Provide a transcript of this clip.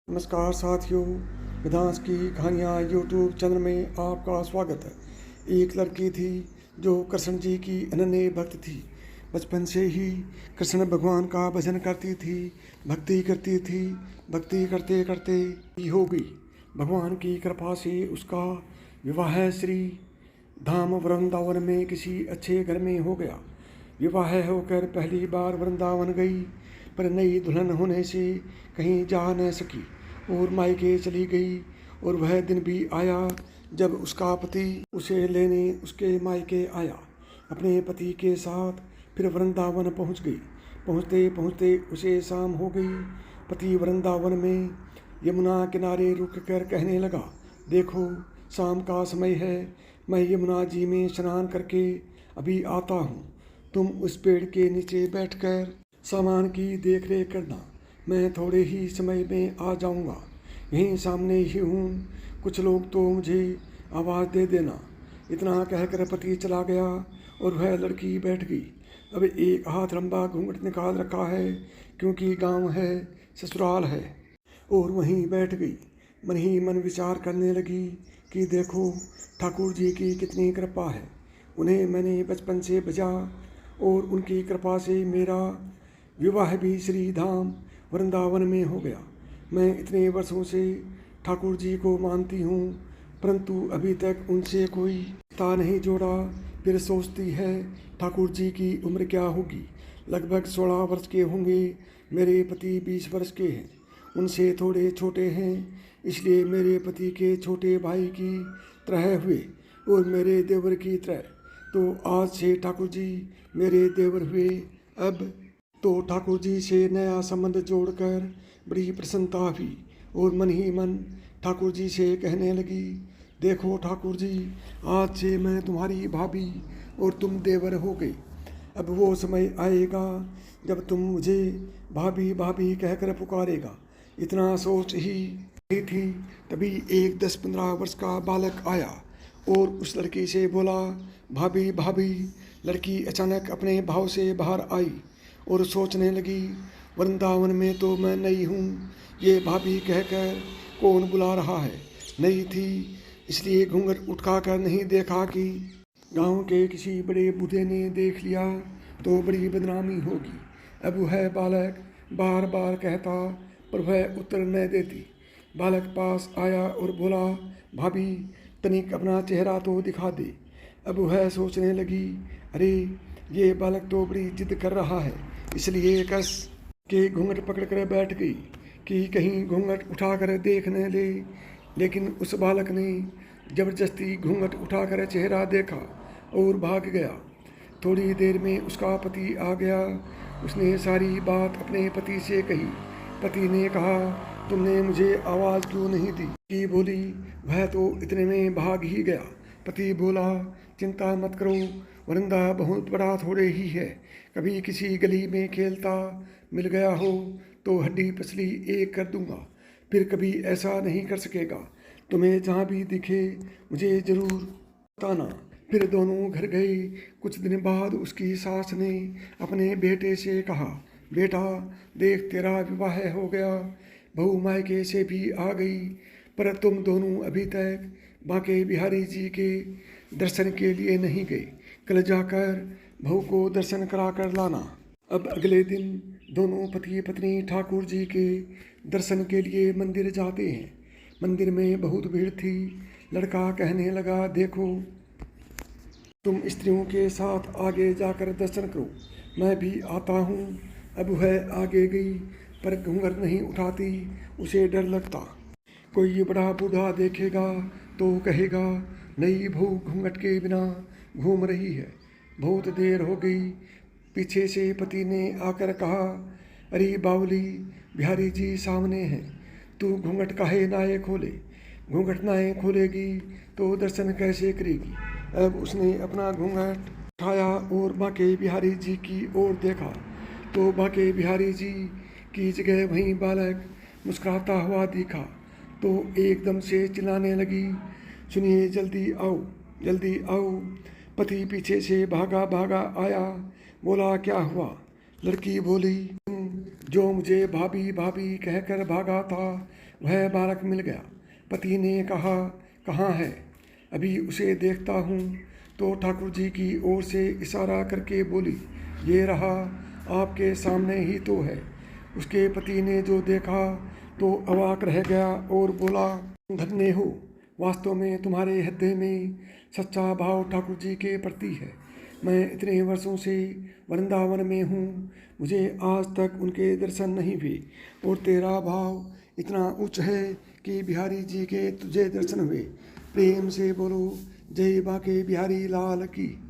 नमस्कार साथियों, वेदांश की कहानियाँ यूट्यूब चैनल में आपका स्वागत है। एक लड़की थी जो कृष्ण जी की अनन्य भक्त थी। बचपन से ही कृष्ण भगवान का भजन करती थी, भक्ति करती थी। भक्ति करते करते ही हो गई। भगवान की कृपा से उसका विवाह श्री धाम वृंदावन में किसी अच्छे घर में हो गया। विवाह होकर पहली बार वृंदावन गई, पर नई दुल्हन होने से कहीं जा न सकी और मायके चली गई। और वह दिन भी आया जब उसका पति उसे लेने उसके मायके आया। अपने पति के साथ फिर वृंदावन पहुंच गई। पहुंचते पहुंचते उसे शाम हो गई। पति वृंदावन में यमुना किनारे रुक कर कहने लगा, देखो शाम का समय है, मैं यमुना जी में स्नान करके अभी आता हूँ। तुम उस पेड़ के नीचे बैठकर सामान की देख रेख करना, मैं थोड़े ही समय में आ जाऊंगा। यहीं सामने ही हूँ, कुछ लोग तो मुझे आवाज़ दे देना। इतना कहकर पति चला गया और वह लड़की बैठ गई। अब एक हाथ लंबा घूंघट निकाल रखा है, क्योंकि गांव है, ससुराल है, और वहीं बैठ गई। मन ही मन विचार करने लगी कि देखो ठाकुर जी की कितनी कृपा है। उन्हें मैंने बचपन से भजा और उनकी कृपा से मेरा विवाह भी श्री धाम वृंदावन में हो गया। मैं इतने वर्षों से ठाकुर जी को मानती हूँ, परंतु अभी तक उनसे कोई रिश्ता नहीं जोड़ा। फिर सोचती है ठाकुर जी की उम्र क्या होगी। लगभग 16 वर्ष के होंगे। मेरे पति 20 वर्ष के हैं, उनसे थोड़े छोटे हैं, इसलिए मेरे पति के छोटे भाई की तरह हुए और मेरे देवर की तरह। तो आज से ठाकुर जी मेरे देवर हुए। अब तो ठाकुर जी से नया संबंध जोड़कर बड़ी प्रसन्नता हुई और मन ही मन ठाकुर जी से कहने लगी, देखो ठाकुर जी, आज से मैं तुम्हारी भाभी और तुम देवर हो गए। अब वो समय आएगा जब तुम मुझे भाभी भाभी कहकर पुकारेगा। इतना सोच ही रही थी, तभी एक 10-15 वर्ष का बालक आया और उस लड़की से बोला, भाभी भाभी। लड़की अचानक अपने भाव से बाहर आई और सोचने लगी, वृंदावन में तो मैं नई हूँ, ये भाभी कहकर कौन बुला रहा है। नई थी इसलिए घूंघट उठा नहीं देखा कि गांव के किसी बड़े बूढ़े ने देख लिया तो बड़ी बदनामी होगी। अब वह बालक बार बार कहता, पर वह उत्तर न देती। बालक पास आया और बोला, भाभी तनिक अपना चेहरा तो दिखा दे। अब वह सोचने लगी, अरे ये बालक तो बड़ी जिद कर रहा है, इसलिए कस के घूंघट पकड़कर बैठ गई कि कहीं घूंघट उठाकर देख न ले। लेकिन उस बालक ने जबरदस्ती घूंघट उठाकर चेहरा देखा और भाग गया। थोड़ी देर में उसका पति आ गया। उसने सारी बात अपने पति से कही। पति ने कहा, तुमने मुझे आवाज़ क्यों नहीं दी? कि बोली, वह तो इतने में भाग ही गया। पति बोला, चिंता मत करो, वृंदा बहुत बड़ा थोड़े ही है। कभी किसी गली में खेलता मिल गया हो तो हड्डी पसली एक कर दूंगा, फिर कभी ऐसा नहीं कर सकेगा। तुम्हें जहाँ भी दिखे मुझे ज़रूर बताना। फिर दोनों घर गए। कुछ दिन बाद उसकी सास ने अपने बेटे से कहा, बेटा देख तेरा विवाह हो गया, बहू मायके से भी आ गई, पर तुम दोनों अभी तक बांके बिहारी जी के दर्शन के लिए नहीं गए। कल जाकर बहू को दर्शन करा कर लाना। अब अगले दिन दोनों पति पत्नी ठाकुर जी के दर्शन के लिए मंदिर जाते हैं। मंदिर में बहुत भीड़ थी। लड़का कहने लगा, देखो तुम स्त्रियों के साथ आगे जाकर दर्शन करो, मैं भी आता हूँ। अब वह आगे गई, पर घूंघट नहीं उठाती, उसे डर लगता। कोई बड़ा बूढ़ा देखेगा तो कहेगा, नई बहू घूंघट के बिना घूम रही है। बहुत देर हो गई। पीछे से पति ने आकर कहा, अरे बावली, बिहारी जी सामने हैं, तू घूंघट काहे नाए खोले? घूंघट नाए खोलेगी तो दर्शन कैसे करेगी? अब उसने अपना घूंघट उठाया और बांके बिहारी जी की ओर देखा तो बांके बिहारी जी की जगह वहीं बालक मुस्कुराता हुआ दिखा। तो एकदम से चिल्लाने लगी, सुनिए जल्दी आओ, जल्दी आओ। पति पीछे से भागा भागा आया। बोला, क्या हुआ? लड़की बोली, जो मुझे भाभी भाभी कहकर भागा था, वह बालक मिल गया। पति ने कहा, कहाँ है? अभी उसे देखता हूँ। तो ठाकुर जी की ओर से इशारा करके बोली, ये रहा, आपके सामने ही तो है। उसके पति ने जो देखा तो अवाक रह गया और बोला, धन्य हो, वास्तव में तुम्हारे हृदय में सच्चा भाव ठाकुर जी के प्रति है। मैं इतने वर्षों से वृंदावन में हूँ, मुझे आज तक उनके दर्शन नहीं हुए, और तेरा भाव इतना उच्च है कि बिहारी जी के तुझे दर्शन हुए। प्रेम से बोलो, जय बाके बिहारी लाल की।